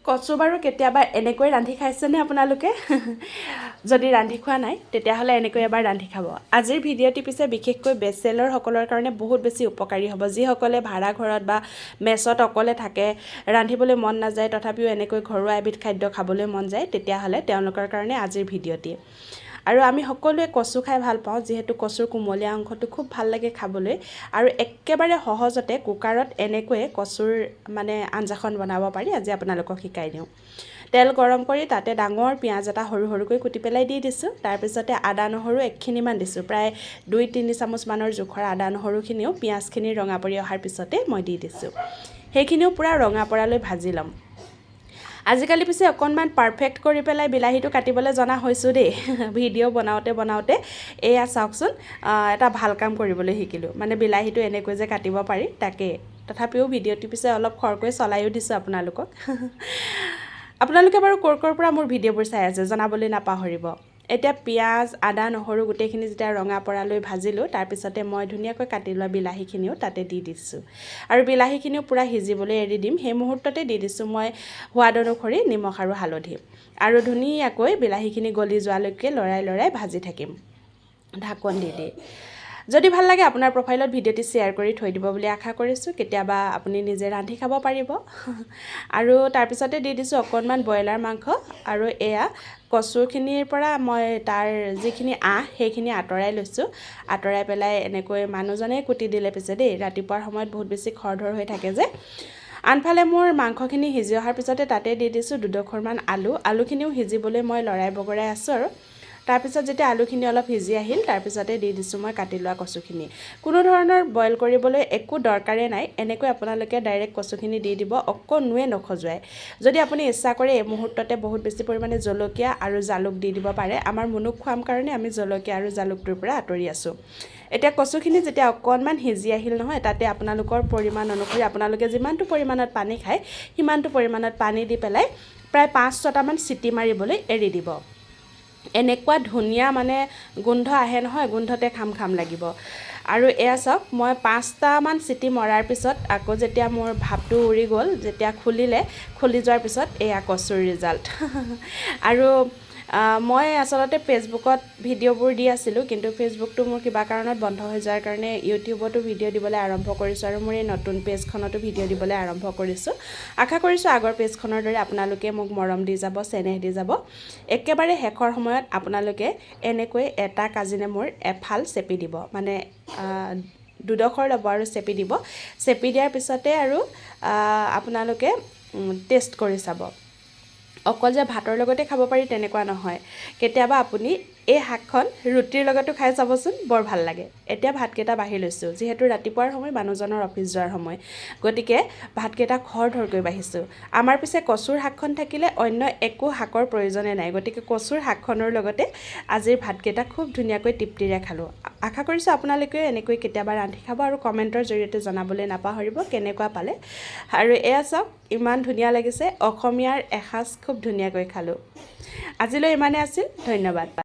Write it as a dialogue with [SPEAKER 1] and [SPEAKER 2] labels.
[SPEAKER 1] কচু বাৰু কেতিয়াবা এনেকৈ ৰান্ধি খাইছেনে আপোনালোকে? যদি ৰান্ধি খোৱা নাই তেতিয়াহ'লে এনেকৈ এবাৰ ৰান্ধি খাব। আজিৰ ভিডিঅ'টি পিছে বিশেষকৈ বেচেলৰসকলৰ কাৰণে বহুত বেছি উপকাৰী হ'ব। যিসকলে ভাড়া ঘৰত বা মেছত অকলে থাকে, ৰান্ধিবলৈ মন নাযায়, তথাপিও এনেকৈ ঘৰুৱা এবিধ খাদ্য খাবলৈ মন যায়, তেতিয়াহ'লে তেওঁলোকৰ কাৰণে আজিৰ ভিডিঅ'টি। আৰু আমি সকলোৱে কচু খাই ভাল পাওঁ, যিহেতু কচুৰ কোমলীয়া অংশটো খুব ভাল লাগে খাবলৈ। আৰু একেবাৰে সহজতে কুকাৰত এনেকৈয়ে কচুৰ আঞ্জাখন বনাব পাৰি। আজি আপোনালোকক শিকাই দিওঁ। তেল গৰম কৰি তাতে ডাঙৰ পিঁয়াজ এটা সৰু সৰুকৈ কুটি পেলাই দি দিছোঁ। তাৰপিছতে আদা নহৰু একখিনিমান দিছোঁ, প্ৰায় 2-3 চামুচমানৰ জোখৰ আদা নহৰুখিনিও পিঁয়াজখিনি ৰঙা পৰি অহাৰ পিছতে মই দি দিছোঁ। সেইখিনিও পূৰা ৰঙা পৰালৈ ভাজি ল'ম। আজিকালি পিছে অকণমান পাৰফেক্ট কৰি পেলাই বিলাহীটো কাটিবলৈ জনা হৈছোঁ দেই। ভিডিঅ' বনাওঁতে এয়া চাওকচোন, এটা ভাল কাম কৰিবলৈ শিকিলোঁ। বিলাহীটো এনেকৈ যে কাটিব পাৰি তাকে। তথাপিও ভিডিঅ'টো পিছে অলপ খৰকৈ চলাইও দিছোঁ আপোনালোকক। আপোনালোকে বাৰু ক'ৰ পৰা মোৰ ভিডিঅ'বোৰ চাই আছে জনাবলৈ নাপাহৰিব। এতিয়া পিঁয়াজ, আদা, নহৰু গোটেইখিনি যেতিয়া ৰঙা পৰালৈ ভাজিলোঁ, তাৰপিছতে মই ধুনীয়াকৈ কাটি লোৱা বিলাহীখিনিও তাতে দি দিছোঁ। আৰু বিলাহীখিনিও পূৰা সিজিবলৈ এৰি দিম। সেই মুহূৰ্ততে দি দিছোঁ মই সোৱাদ অনুসৰি নিমখ আৰু হালধি। আৰু ধুনীয়াকৈ বিলাহীখিনি গলি যোৱালৈকে লৰাই ভাজি থাকিম ঢাকন দি। যদি ভাল লাগে আপোনাৰ প্ৰফাইলত ভিডিঅ'টি শ্বেয়াৰ কৰি থৈ দিব বুলি আশা কৰিছোঁ। কেতিয়াবা আপুনি নিজে ৰান্ধি খাব পাৰিব। আৰু তাৰপিছতে দি দিছোঁ অকণমান ব্ৰইলাৰ মাংস। আৰু এয়া কচুখিনিৰ পৰা মই তাৰ যিখিনি সেইখিনি আঁতৰাই লৈছোঁ। আঁতৰাই পেলাই এনেকৈ মানুহজনে কুটি দিলে পিছে দেই, ৰাতিপুৱাৰ সময়ত বহুত বেছি খৰধৰ হৈ থাকে যে। আনফালে মোৰ মাংসখিনি সিজি অহাৰ পিছতে তাতে দি দিছোঁ 2-4মান আলু। আলুখিনিও সিজিবলৈ মই লৰাই বগৰাই আছোঁ। আৰু তাৰপিছত যেতিয়া আলুখিনি অলপ সিজি আহিল, তাৰপিছতে দি দিছোঁ মই কাটি লোৱা কচুখিনি। কোনো ধৰণৰ বইল কৰিবলৈ একো দৰকাৰেই নাই। এনেকৈ আপোনালোকে ডাইৰেক্ট কচুখিনি দি দিব, অকণোৱে নখজুৱাই। যদি আপুনি ইচ্ছা কৰে এই মুহূৰ্ততে বহুত বেছি পৰিমাণে জলকীয়া আৰু জালুক দি দিব পাৰে। আমাৰ মুনুক খুৱাম কাৰণে আমি জলকীয়া আৰু জালুকটোৰ পৰা আঁতৰি আছোঁ। এতিয়া কচুখিনি যেতিয়া অকণমান সিজি আহিল নহয়, তাতে আপোনালোকৰ পৰিমাণ অনুসৰি আপোনালোকে যিমানটো পৰিমাণত পানী খায় সিমানটো পৰিমাণত পানী দি পেলাই প্ৰায় 5-6টামান চিটি মাৰিবলৈ এৰি দিব। এনেকুৱা ধুনীয়া গোন্ধ আহে নহয়, গোন্ধতে খাম লাগিব। আৰু এয়া চাওক, মই 5টামান চিটি মৰাৰ পিছত আকৌ যেতিয়া মোৰ ভাপটো উৰি গ'ল, যেতিয়া খুলি যোৱাৰ পিছত এয়া কচুৰ ৰিজাল্ট। আৰু মই আচলতে ফেচবুকত ভিডিঅ'বোৰ দি আছিলোঁ, কিন্তু ফেচবুকটো মোৰ কিবা কাৰণত বন্ধ হৈ যোৱাৰ কাৰণে ইউটিউবতো ভিডিঅ' দিবলৈ আৰম্ভ কৰিছোঁ। আৰু মোৰ এই নতুন পেজখনতো ভিডিঅ' দিবলৈ আৰম্ভ কৰিছোঁ। আশা কৰিছোঁ আগৰ পেজখনৰ দৰে আপোনালোকে মোক মৰম দি যাব, চেনেহ দি যাব। একেবাৰে শেষৰ সময়ত আপোনালোকে এনেকৈ এটা কাজি নেমুৰ এফাল চেপি দিব, 2ডোখৰ ল'ব আৰু চেপি দিব। চেপি দিয়াৰ পিছতে আৰু আপোনালোকে টেষ্ট কৰি চাব। অকল যে ভাতৰ লগতে খাব পাৰি তেনেকুৱা নহয়। কেতিয়াবা আপুনি এই শাকখন ৰুটিৰ লগতো খাই চাবচোন, বৰ ভাল লাগে। এতিয়া ভাতকেইটা বাঢ়ি লৈছোঁ, যিহেতু ৰাতিপুৱাৰ সময় মানুহজনৰ অফিচ যোৱাৰ সময়, গতিকে ভাতকেইটা খৰধৰকৈ বাঢ়িছোঁ। আমাৰ পিছে কচুৰ শাকখন থাকিলে অন্য একো শাকৰ প্ৰয়োজনে নাই, গতিকে কচুৰ শাকখনৰ লগতে আজিৰ ভাতকেইটা খুব ধুনীয়াকৈ তৃপ্তিৰে খালোঁ। আশা কৰিছোঁ আপোনালোকেও এনেকৈ কেতিয়াবা ৰান্ধি খাব আৰু কমেণ্টৰ জৰিয়তে জনাবলৈ নাপাহৰিব কেনেকুৱা পালে। আৰু এয়া চাওক, ইমান ধুনীয়া লাগিছে। অসমীয়াৰ এসাঁজ খুব ধুনীয়াকৈ খালোঁ। আজিলৈ ইমানে আছিল, ধন্যবাদ।